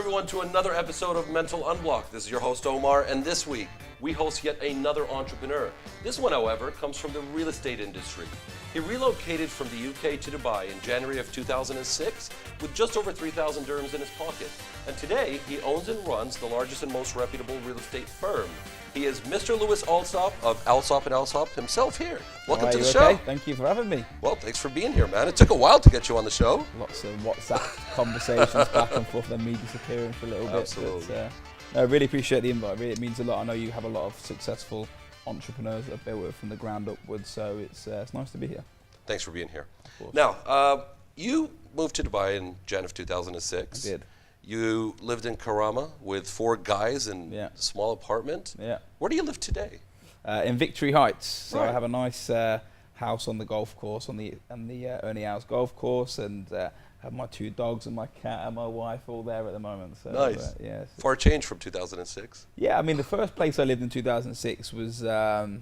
everyone to another episode of Mental Unblock. This is your host Omar, and this week we host yet another entrepreneur. This one, however, comes from the real estate industry. He relocated from the UK to Dubai in January of 2006 with just over 3,000 dirhams in his pocket. And today he owns and runs the largest and most reputable real estate firm. He is Mr. Allsopp of Allsopp Allsopp himself here. Welcome to the show. Okay? Thank you for having me. Well, thanks for being here, man. It took a while to get you on the show. Lots of WhatsApp conversations back and forth, then me disappearing for a little bit. Absolutely. But, no, I really appreciate the invite. Really, it means a lot. I know you have a lot of successful entrepreneurs that have built it from the ground upwards, so it's nice to be here. Thanks for being here. Now, you moved to Dubai in Jan of 2006. I did. You lived in Karama with 4 guys in a small apartment. Yeah. Where do you live today? In Victory Heights. So Right. I have a nice house on the golf course, on the Ernie House golf course, and have my 2 dogs and my cat and my wife all there at the moment. So, Nice. yeah. For a change from 2006. Yeah, I mean, the first place I lived in 2006 was, where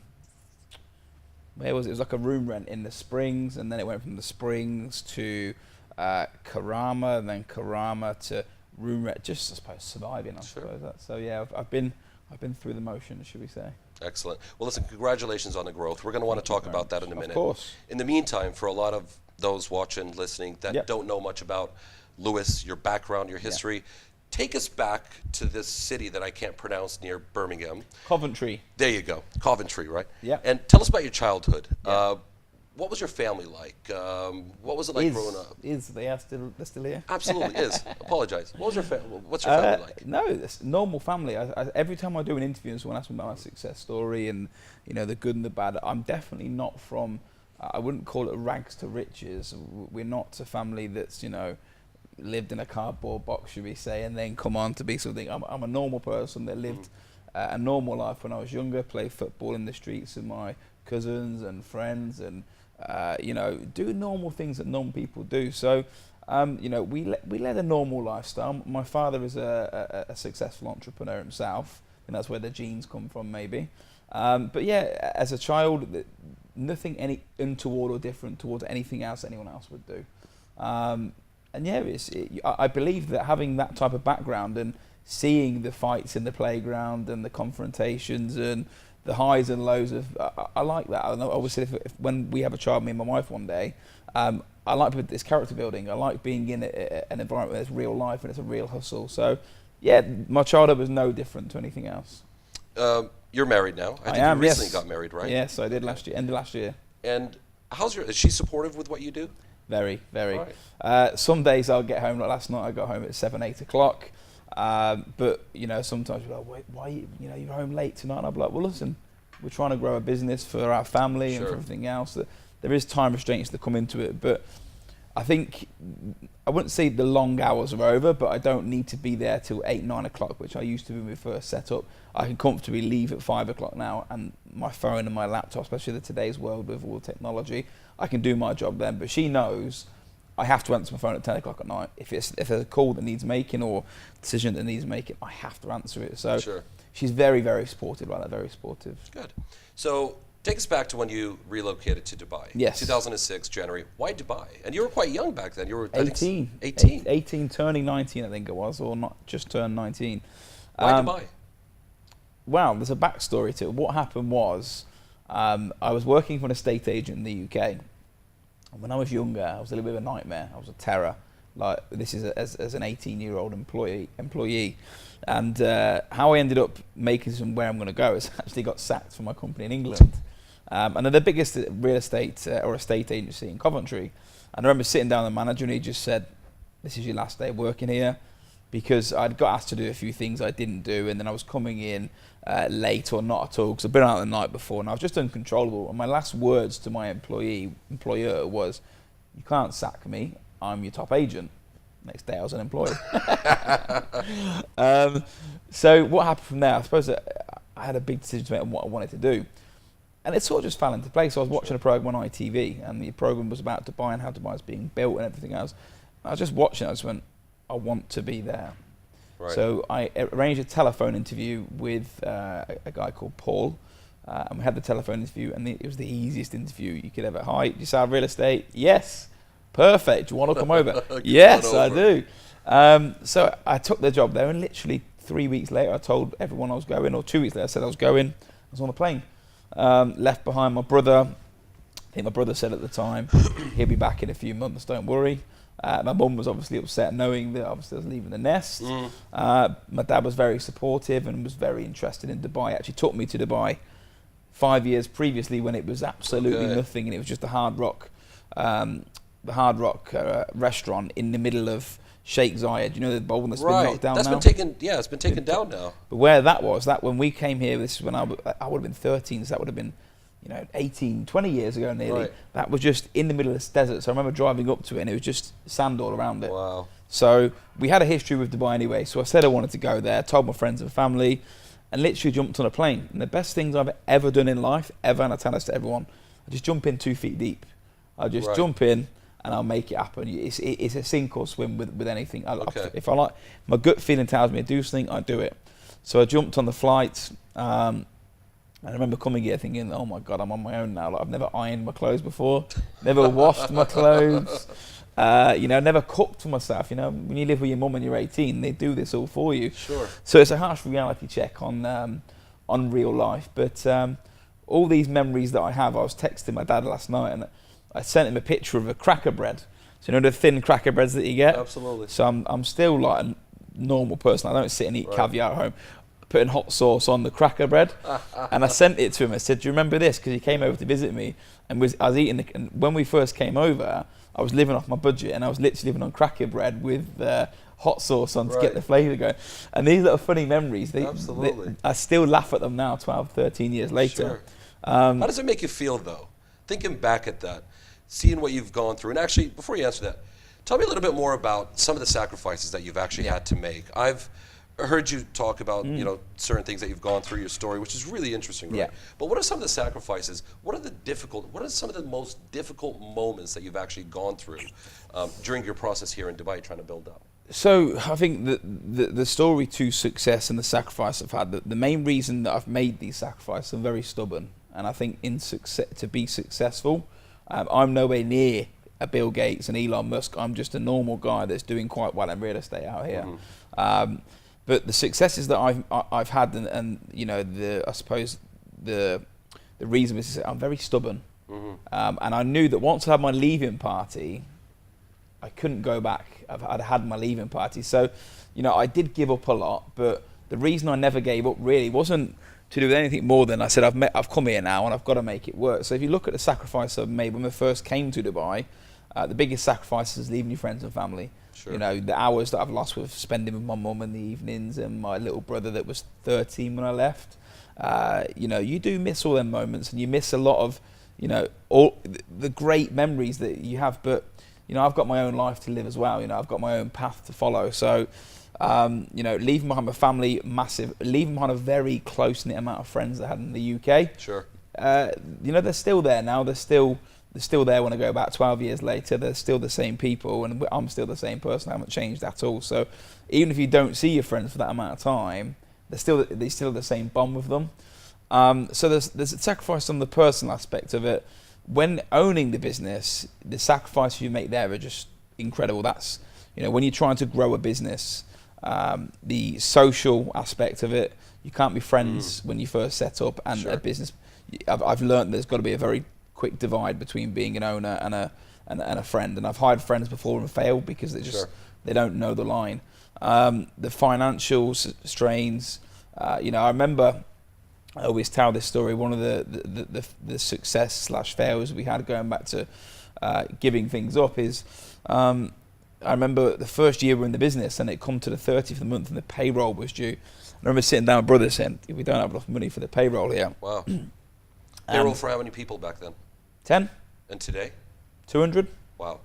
was it? It was like a room rent in the Springs, and then it went from the Springs to Karama, and then Karama to room rent, just I suppose surviving. I suppose that. So yeah, I've been through the motions, should we say? Excellent. Well, listen, congratulations on the growth. We're going to want to talk about that in a minute. Of course. In the meantime, for a lot of those watching, listening that don't know much about Lewis, your background, your history, take us back to this city that I can't pronounce near Birmingham. Coventry. There you go, Coventry, right? Yeah. And tell us about your childhood. Yeah. What was your family like? What was it like growing up? They're still here? Absolutely is. Apologize. What's your family like? No, it's a normal family. Every time I do an interview and someone asks me about my success story and the good and the bad, I'm definitely not from, I wouldn't call it rags to riches. We're not a family that's, lived in a cardboard box, should we say, and then come on to be something. I'm a normal person that lived a normal life when I was younger, played football in the streets with my cousins and friends and do normal things that normal people do. So, we led a normal lifestyle. My father is a successful entrepreneur himself, and that's where the genes come from, maybe. But yeah, as a child, nothing any untoward or different towards anything else anyone else would do. And yeah, I believe that having that type of background and seeing the fights in the playground and the confrontations and the highs and lows of, I like that. I know, obviously, if when we have a child, me and my wife one day, I like this character building. I like being in an environment where it's real life and it's a real hustle. So, yeah, my childhood was no different to anything else. You're married now. I think am, you recently got married, right? Yes, I did end of last year. And is she supportive with what you do? Very, very. Right. Some days I'll get home, like last night I got home at 7, 8 o'clock. But sometimes you're like, wait, why you're home late tonight? And I'll be like, well, listen, we're trying to grow a business for our family and for everything else. There is time restraints that come into it, but I think I wouldn't say the long hours are over, but I don't need to be there till 8, 9 o'clock, which I used to be when we first set up. I can comfortably leave at 5 o'clock now, and my phone and my laptop, especially in today's world with all technology, I can do my job then. But she knows I have to answer my phone at 10 o'clock at night. If there's a call that needs making or decision that needs making, I have to answer it. So she's very, very supportive like that, very supportive. Good. So take us back to when you relocated to Dubai. Yes. 2006, January. Why Dubai? And you were quite young back then. You were 18. 18, turning 19, I think it was, or not just turned 19. Why Dubai? Well, there's a backstory to it. What happened was I was working for an estate agent in the UK. When I was younger, I was a little bit of a nightmare. I was a terror. Like this is as an 18-year-old employee, and how I ended up making some where I'm going to go is actually got sacked from my company in England, and they're the biggest real estate or estate agency in Coventry. And I remember sitting down with the manager, and he just said, "This is your last day working here," because I'd got asked to do a few things I didn't do, and then I was coming in late or not at all because I'd been out the night before, and I was just uncontrollable. And my last words to my employer was, "You can't sack me. I'm your top agent." Next day I was unemployed. So what happened from there? I suppose I had a big decision to make on what I wanted to do. And it sort of just fell into place. So I was watching a program on ITV, and the program was about Dubai and how Dubai was being built and everything else. And I was just watching it, I just went, I want to be there. Right. So I arranged a telephone interview with a guy called Paul, and we had the telephone interview, and it was the easiest interview you could ever. "Hi, do you sell real estate?" "Yes." "Perfect. Do you want to come over?" "Yes, I do." So I took the job there, and literally 3 weeks later, I told everyone I was going, or 2 weeks later, I said I was going. I was on a plane. Left behind my brother. I think my brother said at the time, he'll be back in a few months, don't worry. My mum was obviously upset knowing that obviously I was leaving the nest. My dad was very supportive and was very interested in Dubai. Actually took me to Dubai 5 years previously when it was absolutely nothing, and it was just a Hard Rock, restaurant in the middle of Sheikh Zayed. You know the bowl that's been knocked down now? It's been taken down now. But where that was, that when we came here, this is when I would have been 13, so that would have been 18, 20 years ago nearly. Right. That was just in the middle of this desert. So I remember driving up to it and it was just sand all around it. Wow. So we had a history with Dubai anyway. So I said I wanted to go there, told my friends and family, and literally jumped on a plane. And the best things I've ever done in life, ever, and I tell this to everyone, I just jump in 2 feet deep. I just jump in and I'll make it happen. It's a sink or swim with anything. If I like, my gut feeling tells me to do something, I do it. So I jumped on the flight. I remember coming here thinking, oh my God, I'm on my own now. Like, I've never ironed my clothes before, never washed my clothes, never cooked for myself. When you live with your mum and you're 18, they do this all for you. Sure. So it's a harsh reality check on real life. But all these memories that I have, I was texting my dad last night and I sent him a picture of a cracker bread. So the thin cracker breads that you get? Absolutely. So I'm still like a normal person. I don't sit and eat caviar at home. Putting hot sauce on the cracker bread, and I sent it to him. I said, "Do you remember this?" Because he came over to visit me, and I was eating. And when we first came over, I was living off my budget, and I was literally living on cracker bread with hot sauce on to get the flavour going. And these little funny memories, I still laugh at them now, 12, 13 years later. Sure. How does it make you feel, though? Thinking back at that, seeing what you've gone through, and actually, before you answer that, tell me a little bit more about some of the sacrifices that you've actually had to make. I've heard you talk about certain things that you've gone through your story, which is really interesting, right? But what are some of the sacrifices? What are some of the most difficult moments that you've actually gone through during your process here in Dubai trying to build up? So I think the story to success and the sacrifice I've had, the main reason that I've made these sacrifices, I'm very stubborn, and I think to be successful, I'm nowhere near a Bill Gates and Elon Musk. I'm just a normal guy that's doing quite well in real estate out here. But the successes that I've had, and I suppose the reason is I'm very stubborn, and I knew that once I had my leaving party, I couldn't go back. I'd had my leaving party, so I did give up a lot. But the reason I never gave up really wasn't to do with anything more than I said I've come here now and I've got to make it work. So if you look at the sacrifice I've made when we first came to Dubai, the biggest sacrifice is leaving your friends and family. Sure. The hours that I've lost with spending with my mum in the evenings and my little brother that was 13 when I left. You do miss all them moments, and you miss a lot of, all the great memories that you have. But, I've got my own life to live as well. I've got my own path to follow. So, leaving behind my family, massive. Leaving behind a very close-knit amount of friends that I had in the UK. Sure. They're still there now. They're still there when I go back 12 years later. They're still the same people, and I'm still the same person. I haven't changed at all. So even if you don't see your friends for that amount of time, they still have the same bond with them. So there's a sacrifice on the personal aspect of it. When owning the business, the sacrifices you make there are just incredible. That's when you're trying to grow a business, the social aspect of it. You can't be friends when you first set up, and a business. I've learned there's got to be a very quick divide between being an owner and a friend, and I've hired friends before and failed because they don't know the line. The financial strains, I remember I always tell this story. One of the success / fails we had going back to giving things up is I remember the first year we were in the business and it come to the 30th of the month and the payroll was due. I remember sitting down with brother saying, we don't have enough money for the payroll here. Wow. Payroll for how many people back then? 10. And today? 200. Wow.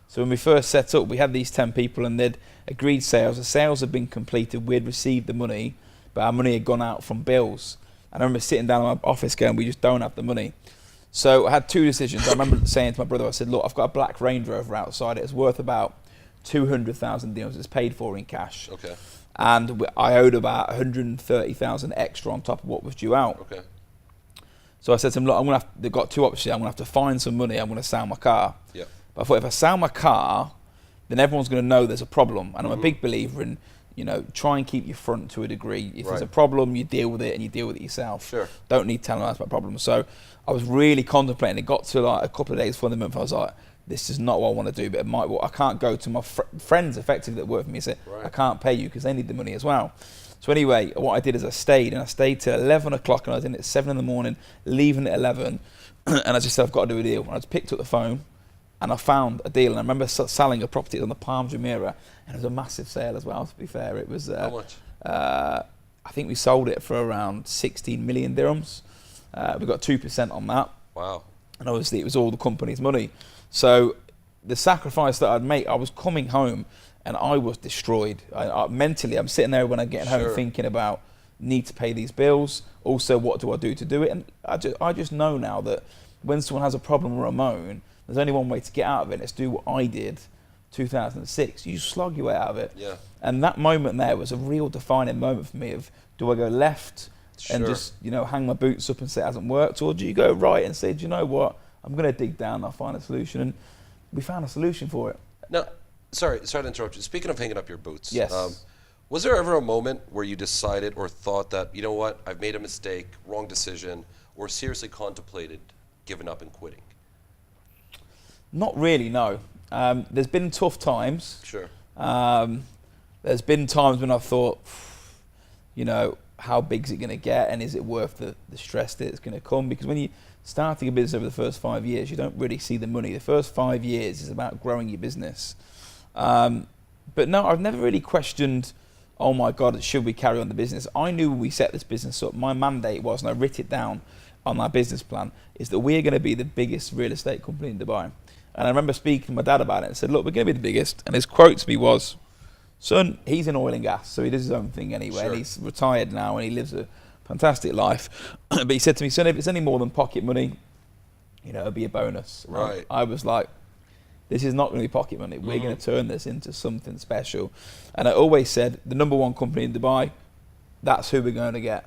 So when we first set up, we had these 10 people and they'd agreed sales. The sales had been completed. We'd received the money, but our money had gone out from bills. And I remember sitting down in my office going, we just don't have the money. So I had two decisions. I remember saying to my brother, I said, look, I've got a black Range Rover outside. It's worth about 200,000 dirhams. It's paid for in cash. Okay. And I owed about 130,000 extra on top of what was due out. Okay. So I said to him, look, they've got two options. I'm going to have to find some money. I'm going to sell my car. Yeah. But I thought if I sell my car, then everyone's going to know there's a problem. And I'm a big believer in, try and keep your front to a degree. If there's a problem, you deal with it, and you deal with it yourself. Sure. Don't need telling us about problems. So I was really contemplating. It got to like a couple of days before the month. I was like, this is not what I want to do, but it might. Well, I can't go to my friends effectively that work for me and say, I can't pay you because they need the money as well. So anyway, what I did is I stayed till 11 o'clock, and I was in at 7 in the morning, leaving at 11, and I just said, I've got to do a deal. And I just picked up the phone, and I found a deal, and I remember selling a property on the Palms Jumeirah, and it was a massive sale as well, to be fair. It was... How much? I think we sold it for around 16 million dirhams. We got 2% on that. Wow. And obviously it was all the company's money. So the sacrifice that I'd make, I was coming home and I was destroyed. Mentally, I'm sitting there when I'm getting home thinking about, need to pay these bills. Also, what do I do to do it? And I just know now that when someone has a problem or a moan, there's only one way to get out of it, and it's do what I did 2006. You slog your way out of it. Yeah. And that moment there was a real defining moment for me of, do I go left and just, hang my boots up and say it hasn't worked, or do you go right and say, do you know what, I'm going to dig down and I'll find a solution? And we found a solution for it. Now, sorry to interrupt you. Speaking of hanging up your boots. Yes. Was there ever a moment where you decided or thought that, you know what, I've made a mistake, wrong decision, or seriously contemplated giving up and quitting? Not really, no. There's been tough times. Sure. There's been times when I've thought, how big is it going to get, and is it worth the stress that it's going to come? Because when you're starting a business over the first 5 years, you don't really see the money. The first 5 years is about growing your business. But no, I've never really questioned, oh my God, should we carry on the business? I knew when we set this business up, my mandate was, and I writ it down on my business plan, is that we're going to be the biggest real estate company in Dubai. And I remember speaking to my dad about it and said, look, we're going to be the biggest. And his quote to me was, son, he's in oil and gas, so he does his own thing anyway. And he's retired now and he lives a fantastic life. But he said to me, son, if it's any more than pocket money, it'll be a bonus. Right. I was like, this is not going to be pocket money. We're going to turn this into something special. And I always said, the number one company in Dubai, that's who we're going to get.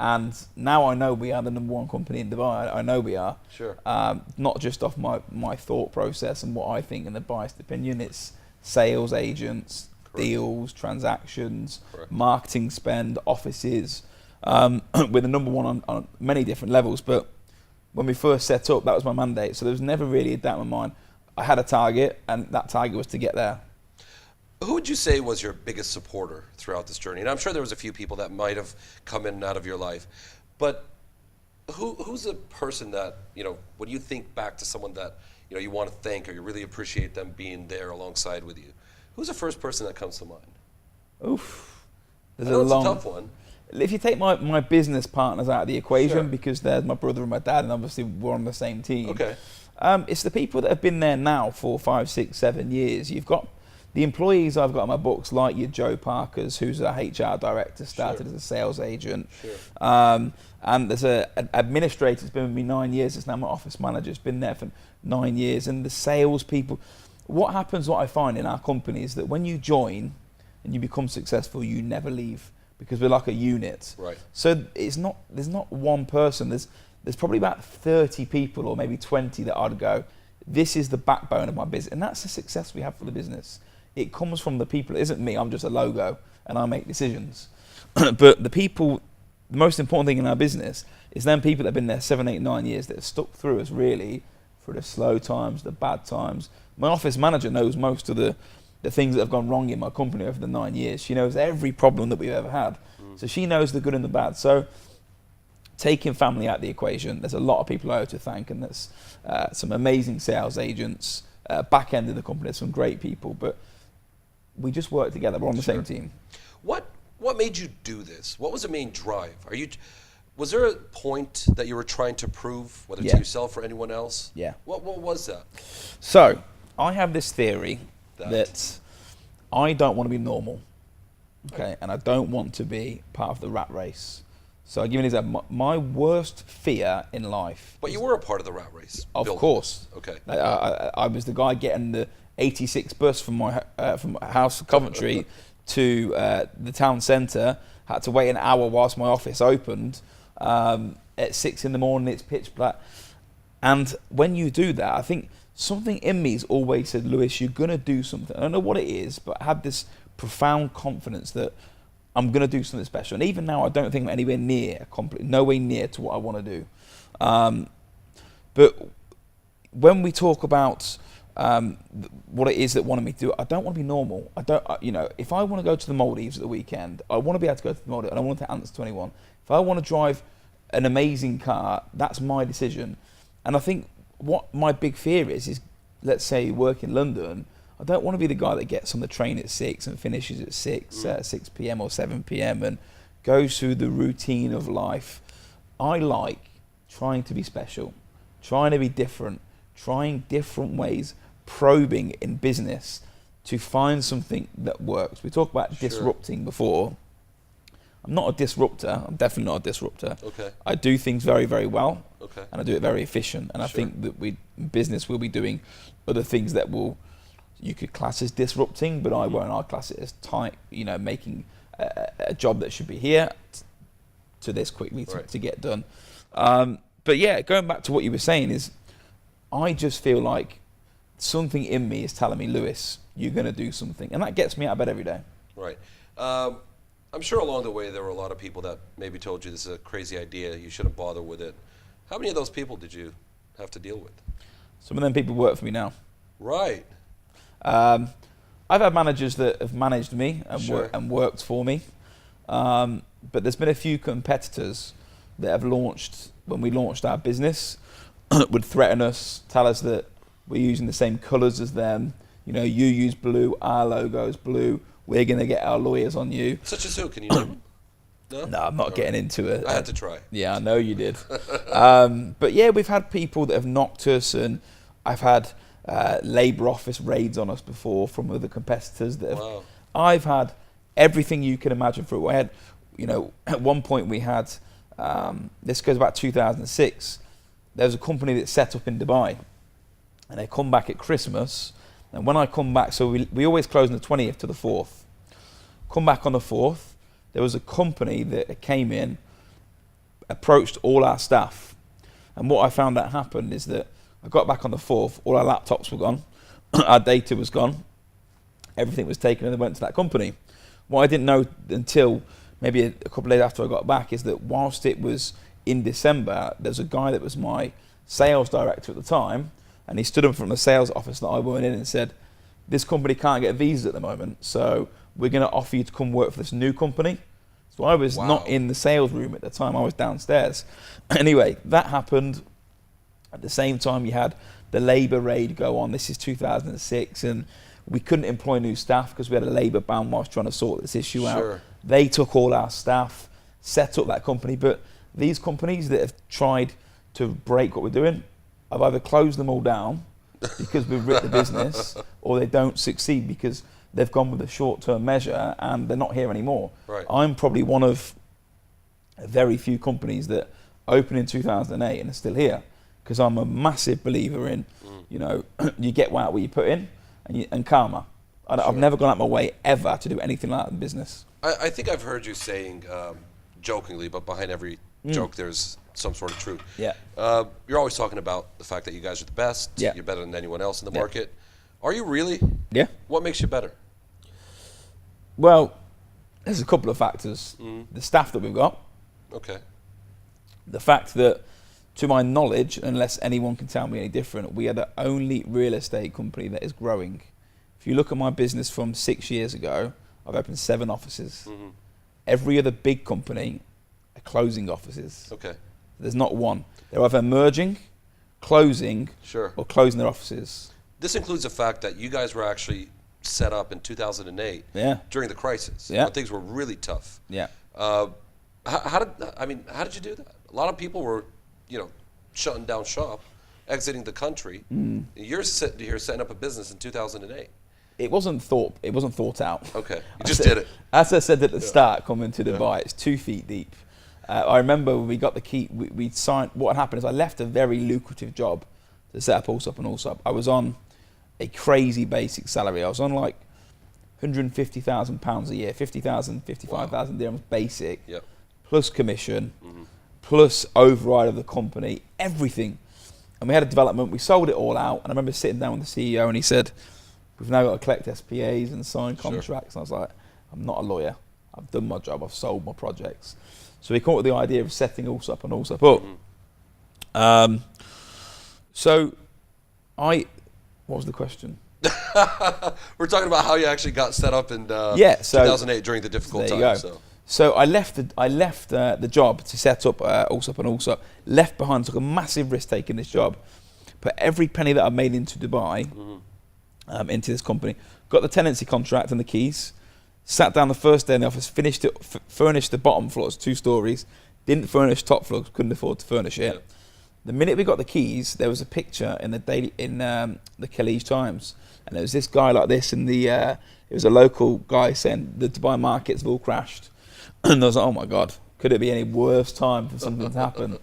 And now I know we are the number one company in Dubai. I know we are. Sure. Not just off my thought process and what I think and the biased opinion. It's sales agents, deals, transactions, marketing spend, offices. We're the number one on many different levels. But when we first set up, that was my mandate. So there was never really a doubt in my mind. I had a target, and that target was to get there. Who would you say was your biggest supporter throughout this journey? And I'm sure there was a few people that might have come in and out of your life, but who's a person that, when you think back to someone that, you want to thank or you really appreciate them being there alongside with you, who's the first person that comes to mind? Oof. There's I know it's a tough one. If you take my business partners out of the equation, because they're my brother and my dad, and obviously we're on the same team. Okay. It's the people that have been there now for 5, 6, 7 years. You've got the employees I've got in my books, like your Joe Parkers, who's a HR director, started as a sales agent. And there's an administrator who's been with me 9 years. It's now my office manager. Has been there for 9 years. And the sales people. What happens, what I find in our company is that when you join and you become successful, you never leave, because we're like a unit. Right. So there's not one person. There's probably about 30 people or maybe 20 that I'd go, this is the backbone of my business. And that's the success we have for the business. It comes from the people. It isn't me. I'm just a logo and I make decisions. But the people, the most important thing in our business is them people that have been there 7, 8, 9 years that have stuck through us really through the slow times, the bad times. My office manager knows most of the things that have gone wrong in my company over the 9 years. She knows every problem that we've ever had. So she knows the good and the bad. So taking family out of the equation, there's a lot of people I owe to thank, and there's some amazing sales agents, back end of the company, there's some great people, but we just work together. We're on the same team. What made you do this? What was the main drive? Was there a point that you were trying to prove, whether to yourself or anyone else? Yeah. What was that? So I have this theory that I don't want to be normal, okay, and I don't want to be part of the rat race. So I'll give you an example. My worst fear in life. But you were a part of the rat race. Of course. Okay. I was the guy getting the 86 bus from my house, Coventry, to the town centre. Had to wait an hour whilst my office opened. At 6 in the morning, it's pitch black. And when you do that, I think something in me has always said, Lewis, you're going to do something. I don't know what it is, but I had this profound confidence that I'm going to do something special. And even now, I don't think I'm anywhere near, nowhere near to what I want to do. But when we talk about what it is that wanted me to do, I don't want to be normal. If I want to go to the Maldives at the weekend, I want to be able to go to the Maldives. I don't want to answer to anyone. If I want to drive an amazing car, that's my decision. And I think what my big fear is let's say you work in London, I don't want to be the guy that gets on the train at 6 and finishes at 6 p.m. or 7 p.m. and goes through the routine of life. I like trying to be special, trying to be different, trying different ways, probing in business to find something that works. We talked about disrupting before. I'm not a disruptor. I'm definitely not a disruptor. Okay. I do things very, very well. Okay. And I do it very efficient. And I think that business will be doing other things that you could class as disrupting, but I won't. I'll class it as making a job that should be here to this quickly to get done. But yeah, going back to what you were saying is, I just feel like something in me is telling me, Lewis, you're going to do something. And that gets me out of bed every day. Right. I'm sure along the way there were a lot of people that maybe told you this is a crazy idea, you shouldn't bother with it. How many of those people did you have to deal with? Some of them people work for me now. Right. I've had managers that have managed me and worked for me. But there's been a few competitors that have launched, when we launched our business, would threaten us, tell us that we're using the same colours as them. You use blue, our logo's blue. We're going to get our lawyers on you. Such as who? Can you name them? No, I'm not getting into it. I had to try. Yeah, I know you did. But yeah, we've had people that have knocked us, and I've had Labour office raids on us before from other competitors. I've had everything you can imagine through. I had, at one point we had, this goes back 2006, there was a company that set up in Dubai, and they come back at Christmas. And when I come back, so we always close on the 20th to the 4th. Come back on the 4th, there was a company that came in, approached all our staff. And what I found that happened is that I got back on the 4th, all our laptops were gone, our data was gone, everything was taken and they went to that company. What I didn't know until maybe a couple of days after I got back is that whilst it was in December, there was a guy that was my sales director at the time, and he stood up from the sales office that I went in and said, this company can't get visas at the moment, so we're going to offer you to come work for this new company. So I was not in the sales room at the time, I was downstairs. Anyway, that happened. At the same time, you had the Labour raid go on. This is 2006, and we couldn't employ new staff because we had a Labour ban whilst trying to sort this issue out. They took all our staff, set up that company, but these companies that have tried to break what we're doing, I've either closed them all down because we've ripped the business, or they don't succeed because they've gone with a short-term measure and they're not here anymore. Right. I'm probably one of a very few companies that opened in 2008 and are still here, because I'm a massive believer in, you get out what you put in, and karma. I've never gone out my way ever to do anything like that in business. I think I've heard you saying, jokingly, but behind every joke there's some sort of truth. Yeah. You're always talking about the fact that you guys are the best. Yeah. You're better than anyone else in the market. Are you really? Yeah. What makes you better? Well, there's a couple of factors. The staff that we've got. Okay. The fact that, to my knowledge, unless anyone can tell me any different, we are the only real estate company that is growing. If you look at my business from 6 years ago, I've opened 7 offices. Every other big company are closing offices. Okay. There's not one. They're either merging, closing, or closing their offices. This includes the fact that you guys were actually set up in 2008 during the crisis when things were really tough. Yeah. How did you do that? A lot of people were, shutting down shop, exiting the country. You're sitting here setting up a business in 2008. It wasn't thought out. Okay, you just did it. As I said at the start, coming to Dubai, it's 2 feet deep. I remember when we got the key, we signed. What happened is I left a very lucrative job to set up Allsopp and Allsopp. I was on a crazy basic salary. I was on like £150,000 a year, 50,000, 55,000 dirhams basic, plus commission, plus override of the company, everything. And we had a development, we sold it all out, and I remember sitting down with the CEO and he said, we've now got to collect SPAs and sign contracts. And I was like, I'm not a lawyer. I've done my job, I've sold my projects. So we came up with the idea of setting Allsopp and Allsopp up. What was the question? We're talking about how you actually got set up in 2008 during the difficult time. So I left the job to set up Allsopp and Allsopp. Left behind, took a massive risk taking this job. Put every penny that I made into Dubai, into this company. Got the tenancy contract and the keys. Sat down the first day in the office, finished it, furnished the bottom floors, 2 stories. Didn't furnish top floors, couldn't afford to furnish it. Yeah. The minute we got the keys, there was a picture in the the Khaleej Times, and there was this guy like this in the. It was a local guy saying the Dubai markets have all crashed, and I was like, oh my god, could it be any worse time for something to happen?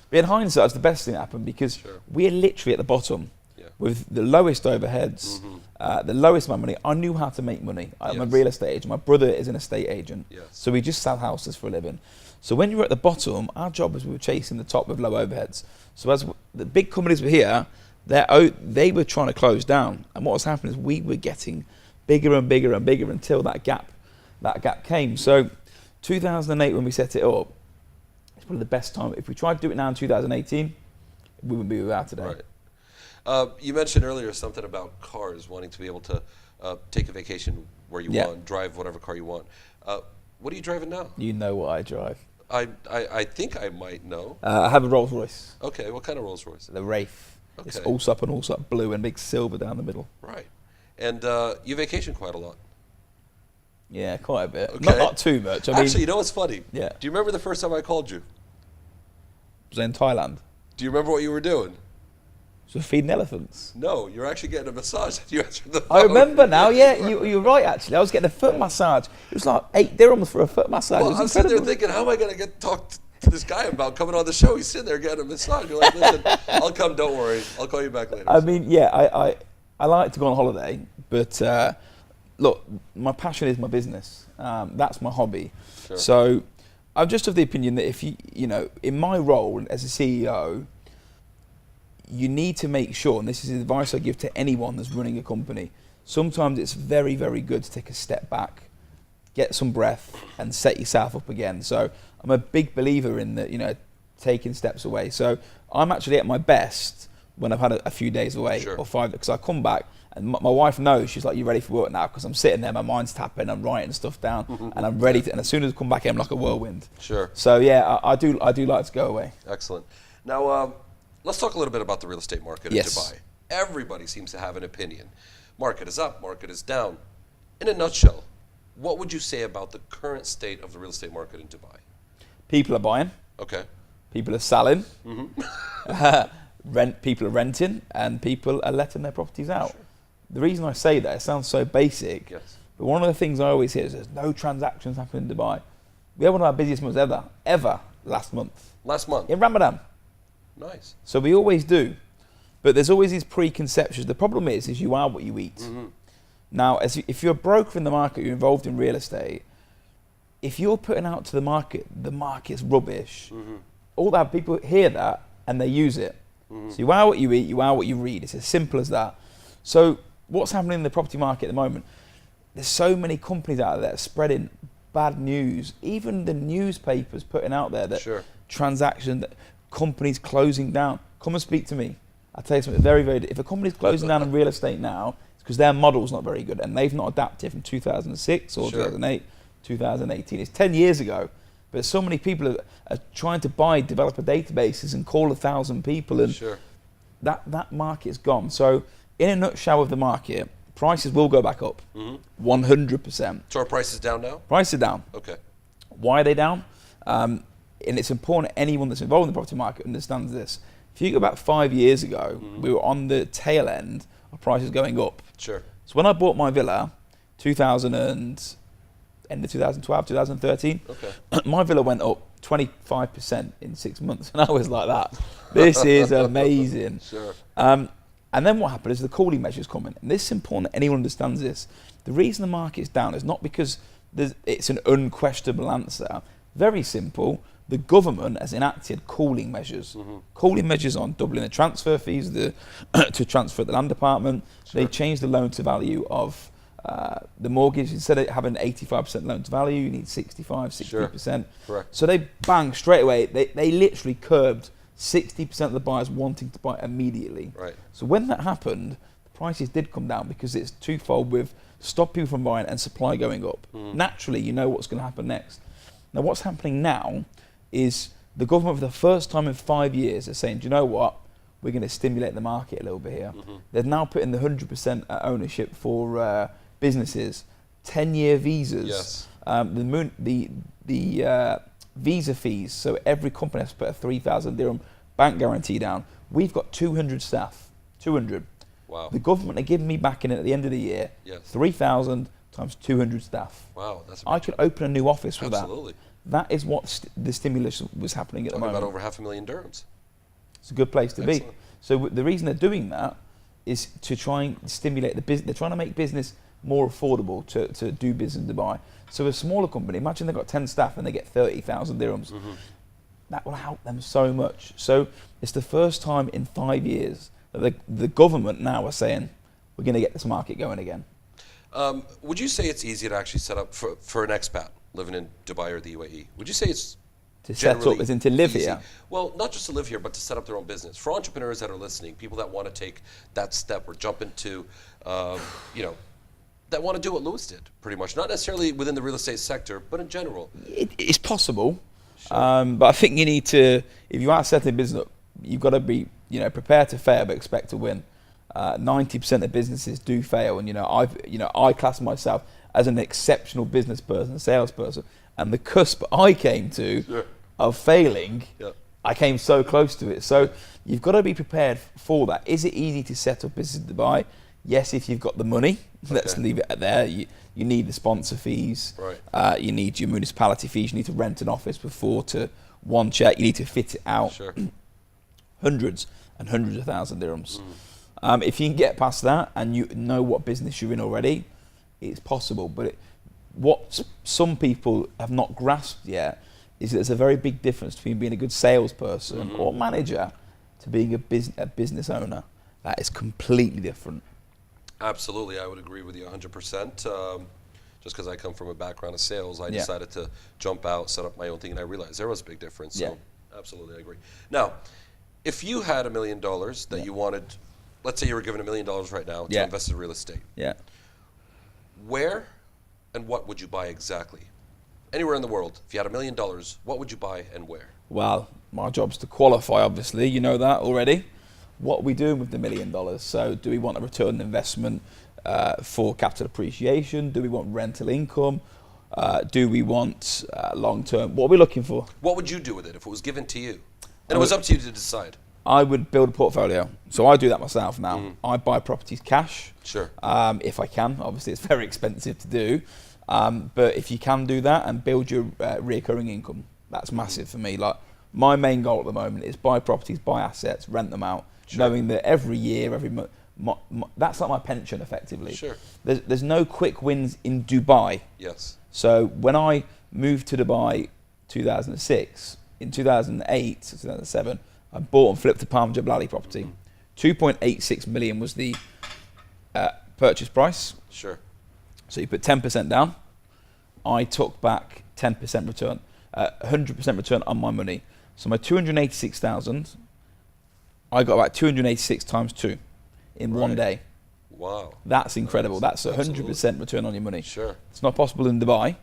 But in hindsight, it's the best thing that happened because we're literally at the bottom with the lowest overheads, the lowest amount of money. I knew how to make money. I'm a real estate agent. My brother is an estate agent, so we just sell houses for a living. So when you were at the bottom, our job was we were chasing the top with low overheads. So as the big companies were here, they were trying to close down. And what was happening is we were getting bigger and bigger and bigger until that gap came. So 2008, when we set it up, it's probably the best time. If we tried to do it now in 2018, we wouldn't be where we are today. Right. You mentioned earlier something about cars, wanting to be able to take a vacation where you want, drive whatever car you want. What are you driving now? You know what I drive. I think I might know. I have a Rolls Royce. Okay, what kind of Rolls Royce? The Wraith. Okay. It's Allsopp and Allsopp blue and big silver down the middle. Right. And you vacation quite a lot. Yeah, quite a bit. Okay. Not too much. Actually, you know what's funny? Yeah. Do you remember the first time I called you? Was I in Thailand? Do you remember what you were doing? So feeding elephants. No, you're actually getting a massage. You answered the phone. I remember now, yeah, you're right actually. I was getting a foot massage. It was like $8 for a foot massage. Well, I'm sitting there thinking, how am I going to talk to this guy about coming on the show? He's sitting there getting a massage. You're like, listen, I'll come, don't worry. I'll call you back later. I mean, yeah, I like to go on holiday, but look, my passion is my business. That's my hobby. Sure. So I'm just of the opinion that if you know, in my role as a CEO, you need to make sure, and this is the advice I give to anyone that's running a company, sometimes it's very, very good to take a step back, get some breath, and set yourself up again. So I'm a big believer in that, you know, taking steps away. So I'm actually at my best when I've had a few days away or 5, because I come back and my wife knows, she's like, you ready for work now? Because I'm sitting there, my mind's tapping, I'm writing stuff down, and I'm ready to, and as soon as I come back in, I'm like a whirlwind. Sure. So yeah, I do like to go away. Excellent. Now, let's talk a little bit about the real estate market in Dubai. Everybody seems to have an opinion. Market is up, market is down. In a nutshell, what would you say about the current state of the real estate market in Dubai? People are buying. Okay. People are selling. People are renting, and people are letting their properties out. Sure. The reason I say that, it sounds so basic, but one of the things I always hear is there's no transactions happening in Dubai. We had one of our busiest months ever last month. Last month? In Ramadan. Nice. So we always do, but there's always these preconceptions. The problem is you are what you eat. Now, if you're a broker in the market, you're involved in real estate, if you're putting out to the market's rubbish, all that people hear that and they use it. So you are what you eat, you are what you read. It's as simple as that. So what's happening in the property market at the moment? There's so many companies out there spreading bad news. Even the newspapers putting out there that transaction, that companies closing down. Come and speak to me. I'll tell you something very, very. If a company's closing down in real estate now, it's because their model's not very good and they've not adapted from 2006 or 2008, 2018. It's 10 years ago. But so many people are trying to buy developer databases and call 1,000 people, and that market's gone. So in a nutshell of the market, prices will go back up, 100%. So are prices down now? Prices are down. Okay. Why are they down? And it's important anyone that's involved in the property market understands this. If you go back 5 years ago, we were on the tail end of prices going up. Sure. So when I bought my villa, end of 2012, 2013, my villa went up 25% in 6 months. And I was like that. This is amazing. And then what happened is the cooling measures coming. And this is important that anyone understands this. The reason the market's down is not because it's an unquestionable answer. Very simple. the government has enacted cooling measures. Cooling measures on doubling the transfer fees to transfer the land department. Sure. They changed the loan to value of the mortgage. Instead of having 85% loan to value, you need 65, 60%. Sure. Correct. So they bang straight away. They literally curbed 60% of the buyers wanting to buy immediately. Right. So when that happened, the prices did come down because it's twofold with stop people from buying and supply going up. Naturally, you know what's going to happen next. Now, what's happening now is the government, for the first time in 5 years, are saying, do you know what? We're going to stimulate the market a little bit here. They're now putting the 100% ownership for businesses, 10-year visas. Yes. The visa fees, so every company has to put a 3,000 dirham bank guarantee down. We've got 200 staff, 200. Wow. The government are giving me back in it at the end of the year, Yes. 3,000 times 200 staff. Wow, that's I could open a new office with absolutely. that. That is what the stimulus was happening at the Talking moment. about over 500,000 dirhams. It's a good place to Excellent. be. So the reason they're doing that is to try and stimulate the business. They're trying to make business more affordable to do business in Dubai. So a smaller company, imagine they've got 10 staff and they get 30,000 dirhams. That will help them so much. So it's the first time in 5 years that the government now are saying, we're going to get this market going again. Would you say it's easy to actually set up for an expat living in Dubai or the UAE? Would you say it's To set up, generally as in to live easy? here. Well, not just to live here, but to set up their own business. For entrepreneurs that are listening, people that want to take that step or jump into, that want to do what Lewis did, pretty much. Not necessarily within the real estate sector, but in general. It's possible, but I think you need to, if you are setting a business up, you've got to be, prepared to fail but expect to win. 90% of businesses do fail, and I class myself as an exceptional business person, a salesperson, and the cusp I came to of failing, I came so close to it. So you've got to be prepared for that. Is it easy to set up business in Dubai? Yes, if you've got the money. Let's leave it at there. You need the sponsor fees. Right. You need your municipality fees. You need to rent an office before to one check. You need to fit it out. Sure. Hundreds and hundreds of thousand dirhams. If you can get past that and you know what business you're in already, it's possible. But what some people have not grasped yet is that there's a very big difference between being a good salesperson or manager to being a business owner. That is completely different. Absolutely, I would agree with you 100%. Just because I come from a background of sales, I decided to jump out, set up my own thing, and I realized there was a big difference. So, absolutely, I agree. Now, if you had $1 million that you wanted, let's say you were given $1 million right now to invest in real estate. Where and what would you buy exactly? Anywhere in the world, if you had $1 million, what would you buy and where? Well, my job's to qualify, obviously. You know that already. What are we doing with the $1 million? So do we want a return on investment for capital appreciation? Do we want rental income? Do we want long-term? What are we looking for? What would you do with it if it was given to you? And it was up to you to decide. I would build a portfolio. So I do that myself now. I buy properties cash. Sure. If I can. Obviously, it's very expensive to do. But if you can do that and build your recurring income, that's massive for me. Like, my main goal at the moment is buy properties, buy assets, rent them out, knowing that every year, every month, that's like my pension effectively. Sure. There's no quick wins in Dubai. Yes. So when I moved to Dubai 2006, in 2008, 2007, I bought and flipped a Palm Jebel Ali property. 2.86 million was the purchase price. Sure. So you put 10% down. I took back 10% return, 100% return on my money. So my 286,000, I got about 286 times 2 in one day. Wow. That's incredible. That's 100% return on your money. Sure. It's not possible in Dubai,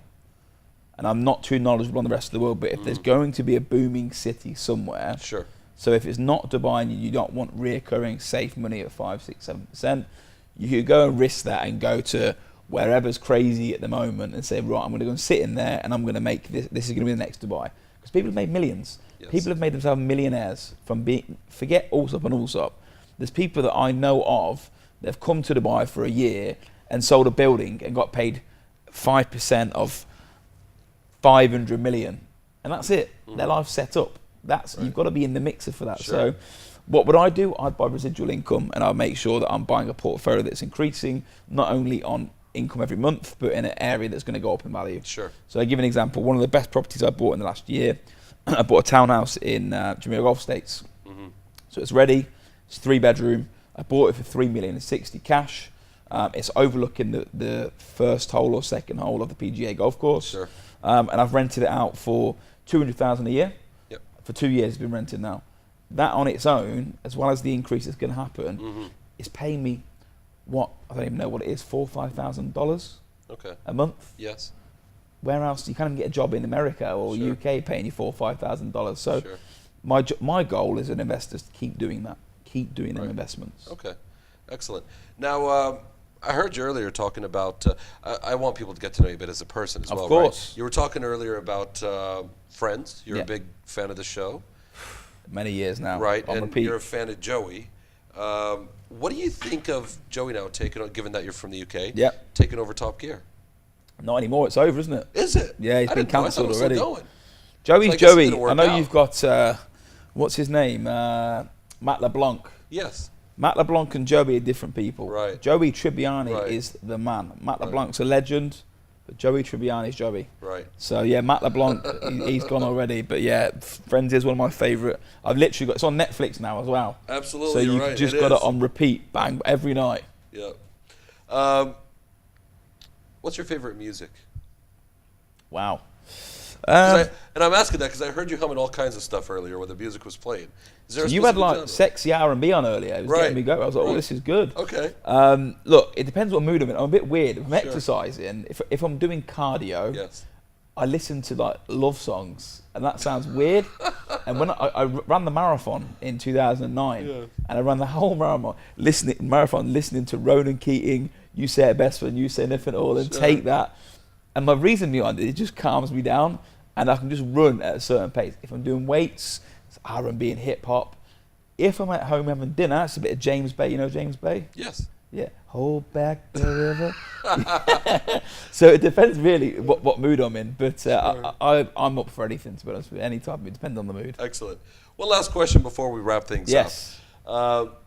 and I'm not too knowledgeable on the rest of the world, but if there's going to be a booming city somewhere, Sure. so if it's not Dubai and you don't want reoccurring safe money at 5, 6, 7%, you could go and risk that and go to wherever's crazy at the moment and say, right, I'm going to go and sit in there and I'm going to make this is going to be the next Dubai. Because people have made millions. Yes. People have made themselves millionaires from forget Allsopp and Allsopp. There's people that I know of that have come to Dubai for a year and sold a building and got paid 5% of 500 million. And that's it. Their life's set up. You've got to be in the mixer for that. Sure. So what would I do? I'd buy residual income and I'd make sure that I'm buying a portfolio that's increasing, not only on income every month, but in an area that's going to go up in value. Sure. So I give an example. One of the best properties I bought in the last year, I bought a townhouse in Jamaica Gulf States. So it's ready. It's 3-bedroom. I bought it for $3,060,000 cash. It's overlooking the first hole or second hole of the PGA golf course. Sure. And I've rented it out for $200,000 a year. Yep. For 2 years it's been rented now. That on its own, as well as the increase that's going to happen, is paying me I don't even know what it is, $4,000 or $5,000 a month. Yes. Where else? You can't even get a job in America or UK paying you $4,000 or $5,000. So my goal as an investor is to keep doing that, keep doing them investments. Okay, excellent. Now, I heard you earlier talking about, I want people to get to know you a bit as a person as well. Of course. Right? You were talking earlier about Friends. You're a big fan of the show. Many years now. Right, on and repeat. you're a fan of Joey. What do you think of Joey now given that you're from the UK, taking over Top Gear? Not anymore, it's over, isn't it? Is it? Yeah, he's been cancelled already. Joey's So Joey. I know you've got, what's his name? Matt LeBlanc. Yes. Matt LeBlanc and Joey are different people. Right. Joey Tribbiani is the man. Matt LeBlanc's a legend, but Joey Tribbiani's Joey. Right. So yeah, Matt LeBlanc, he's gone already. But yeah, Friends is one of my favourite. I've literally got, it's on Netflix now as well. Absolutely, so you've just got it on repeat, bang, every night. Yeah. What's your favourite music? Wow. And I'm asking that because I heard you humming all kinds of stuff earlier when the music was playing. Is there so a you had like genre? sexy R&B on earlier. It was getting me going. I was like, oh, this is good. Okay. Look, it depends what mood I'm in. I'm a bit weird. If I'm exercising, if I'm doing cardio, I listen to like love songs, and that sounds weird. And when I ran the marathon in 2009, and I ran the whole marathon listening to Ronan Keating, You Say It Best When You Say Nothing at All, and Take That. And my reason behind it just calms me down, and I can just run at a certain pace. If I'm doing weights, it's R&B and hip hop. If I'm at home having dinner, it's a bit of James Bay. You know James Bay? Yes. Yeah. Hold back the river. So it depends really what mood I'm in, but I'm up for anything, to be honest with you. Any type of it depends on the mood. Excellent. One last question before we wrap things up.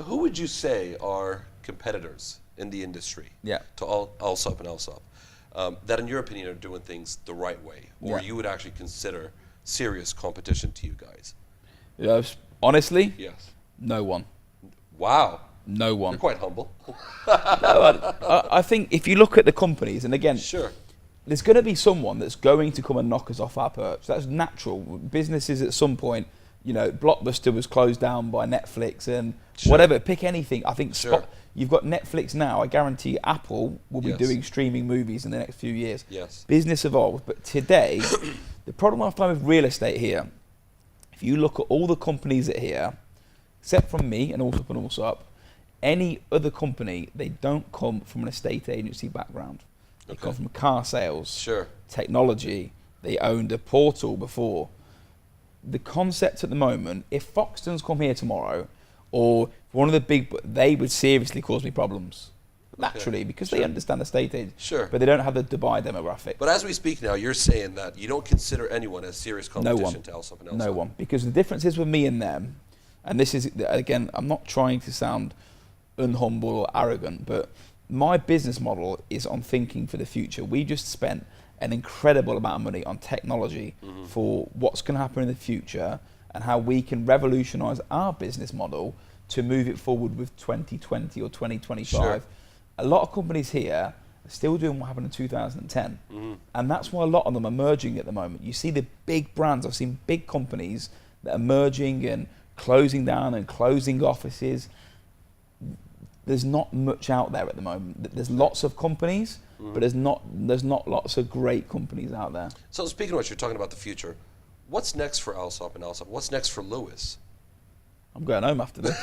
Who would you say are competitors in the industry to Allsopp and Allsopp that in your opinion are doing things the right way, or you would actually consider serious competition to you guys? Honestly, no one. Wow. No one. You're quite humble. I think if you look at the companies, and again, there's going to be someone that's going to come and knock us off our perch. That's natural. Businesses at some point, you know, Blockbuster was closed down by Netflix and whatever. Pick anything. I think you've got Netflix now. I guarantee Apple will be doing streaming movies in the next few years. Business evolves. But today, the problem I find with real estate here, if you look at all the companies that are here, except from me and Allsopp and Allsopp, any other company, they don't come from an estate agency background. They come from car sales, technology. They owned a portal before. The concept at the moment, if Foxtons come here tomorrow, or one of the big, they would seriously cause me problems. Naturally, because they understand estate agents, but they don't have the Dubai demographic. But as we speak now, you're saying that you don't consider anyone as serious competition to Allsopp and Allsopp. No one, because the difference is with me and them, and this is, again, I'm not trying to sound unhumble or arrogant, but my business model is on thinking for the future. We just spent an incredible amount of money on technology for what's going to happen in the future and how we can revolutionize our business model to move it forward with 2020 or 2025. A lot of companies here are still doing what happened in 2010, and that's why a lot of them are merging at the moment. You see the big brands, I've seen big companies that are merging and closing down and closing offices. There's not much out there at the moment. There's lots of companies, but there's not lots of great companies out there. So speaking of what, you're talking about the future, what's next for Allsopp and Allsopp? What's next for Lewis? I'm going home after this.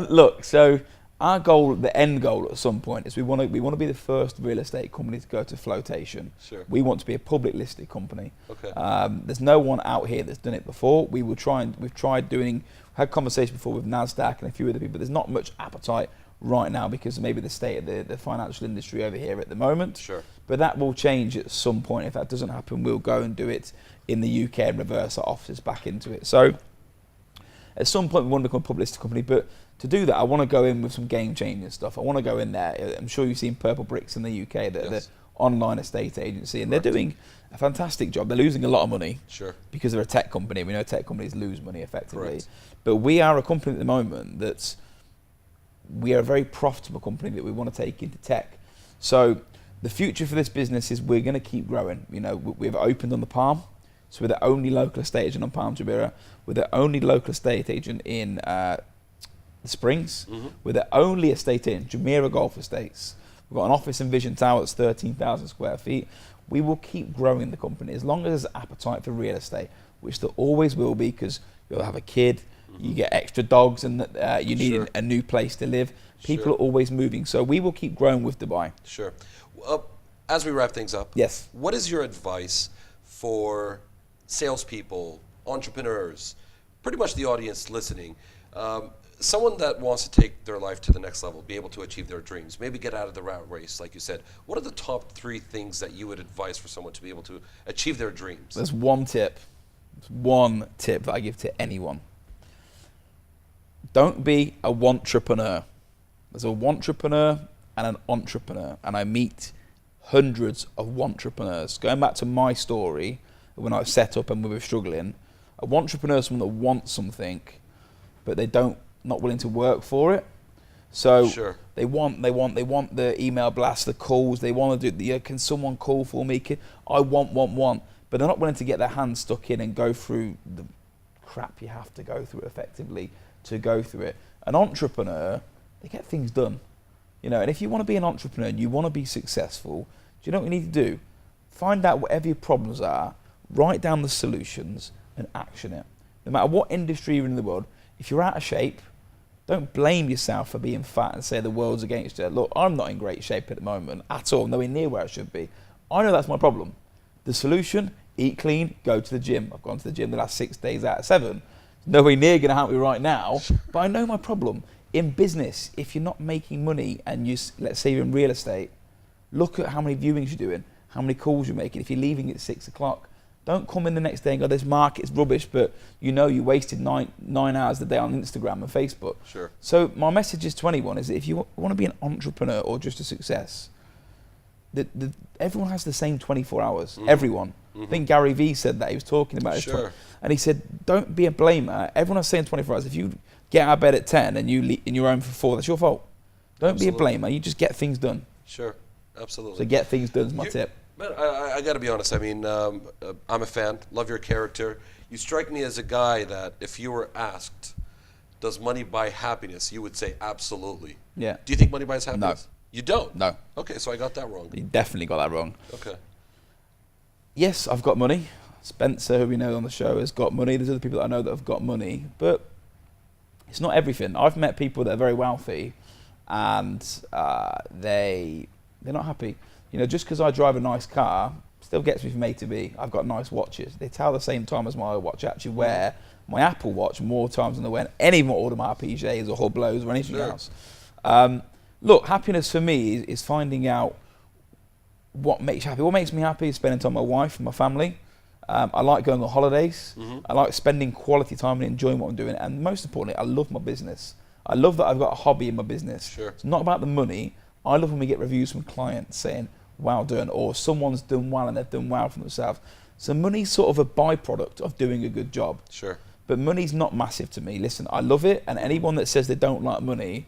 Look, so our goal, the end goal at some point, is we want to be the first real estate company to go to flotation. We want to be a public listed company. There's no one out here that's done it before. We've tried doing, had conversation before with NASDAQ and a few other people. There's not much appetite right now because of maybe the state of the financial industry over here at the moment. But that will change at some point. If that doesn't happen, we'll go and do it in the UK and reverse our offices back into it. So at some point we want to become a public listed company, but to do that I want to go in with some game changing stuff. I want to go in there. I'm sure you've seen purple bricks in the UK that are online estate agency, and they're doing a fantastic job. They're losing a lot of money because they're a tech company. We know tech companies lose money effectively. Correct. But we are a company at the moment that's, we are a very profitable company that we want to take into tech. So the future for this business is we're going to keep growing. You know, we've opened on the Palm, so we're the only local estate agent on Palm Jumeirah. We're the only local estate agent in the Springs. We're the only estate agent in Jumeirah Golf Estates. We've got an office in Vision Tower that's 13,000 square feet. We will keep growing the company as long as there's appetite for real estate, which there always will be, because you'll have a kid, you get extra dogs, and you need a new place to live. People are always moving, so we will keep growing with Dubai. Sure. As we wrap things up, Yes. what is your advice for salespeople, entrepreneurs, pretty much the audience listening? Someone that wants to take their life to the next level, be able to achieve their dreams, maybe get out of the rat race, like you said. What are the top 3 things that you would advise for someone to be able to achieve their dreams? There's one tip. There's one tip that I give to anyone. Don't be a wantrepreneur. There's a wantrepreneur and an entrepreneur, and I meet hundreds of wantrepreneurs. Going back to my story, when I was set up and we were struggling, a wantrepreneur is someone that wants something, but they not willing to work for it. So they want the email blasts, the calls. They want to do can someone call for me? I want, but they're not willing to get their hands stuck in and go through the crap you have to go through effectively to go through it. An entrepreneur, they get things done, you know. And if you want to be an entrepreneur and you want to be successful, do you know what you need to do? Find out whatever your problems are, write down the solutions, and action it. No matter what industry you're in the world, if you're out of shape, don't blame yourself for being fat and say the world's against you. Look, I'm not in great shape at the moment at all, nowhere near where I should be. I know that's my problem. The solution, eat clean, go to the gym. I've gone to the gym the last 6 days out of 7. Nowhere near going to help me right now, but I know my problem. In business, if you're not making money and let's say you're in real estate, look at how many viewings you're doing, how many calls you're making. If you're leaving at 6 o'clock, don't come in the next day and go, this market's rubbish, but you know you wasted nine hours a day on Instagram and Facebook. So my message is to anyone is that if you want to be an entrepreneur or just a success, everyone has the same 24 hours. Everyone. I think Gary Vee said that. He was talking about it. And he said, don't be a blamer. Everyone has the same 24 hours. If you get out of bed at 10 and you're home for 4, that's your fault. Don't be a blamer. You just get things done. Absolutely. So get things done is my tip. Man, I got to be honest. I mean, I'm a fan. Love your character. You strike me as a guy that if you were asked, does money buy happiness, you would say absolutely. Yeah. Do you think money buys happiness? No. You don't? No. Okay, so I got that wrong. You definitely got that wrong. Okay. Yes, I've got money. Spencer, who we know on the show, has got money. There's other people that I know that have got money, but it's not everything. I've met people that are very wealthy, and they're not happy. You know, just because I drive a nice car still gets me from A to B. I've got nice watches. They tell the same time as my watch. I actually wear my Apple Watch more times than I wear any more Audemars Piguets or Hublots or anything else. Look, happiness for me is finding out what makes you happy. What makes me happy is spending time with my wife and my family. I like going on holidays. I like spending quality time and enjoying what I'm doing. And most importantly, I love my business. I love that I've got a hobby in my business. It's not about the money. I love when we get reviews from clients saying, well done, or someone's done well and they've done well for themselves. So money's sort of a byproduct of doing a good job. But money's not massive to me. Listen, I love it, and anyone that says they don't like money,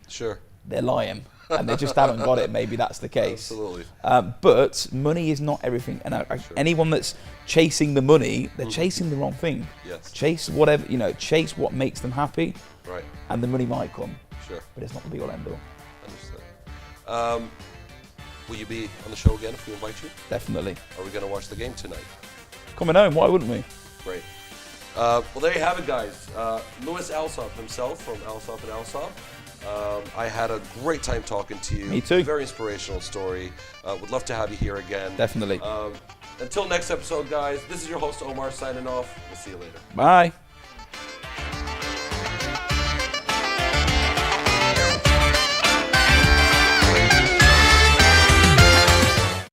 they're lying. And they just haven't got it. Maybe that's the case. Absolutely. But money is not everything. And anyone that's chasing the money, they're chasing the wrong thing. Chase whatever, you know, chase what makes them happy. And the money might come. But it's not the be all end all. Understood. Will you be on the show again if we invite you? Definitely. Are we going to watch the game tonight? Coming home, why wouldn't we? Great. Well, there you have it, guys. Louis Allsopp himself from Allsopp Allsopp. I had a great time talking to you. Me too. Very inspirational story. Would love to have you here again. Definitely. Until next episode, guys, this is your host, Omar, signing off. We'll see you later. Bye.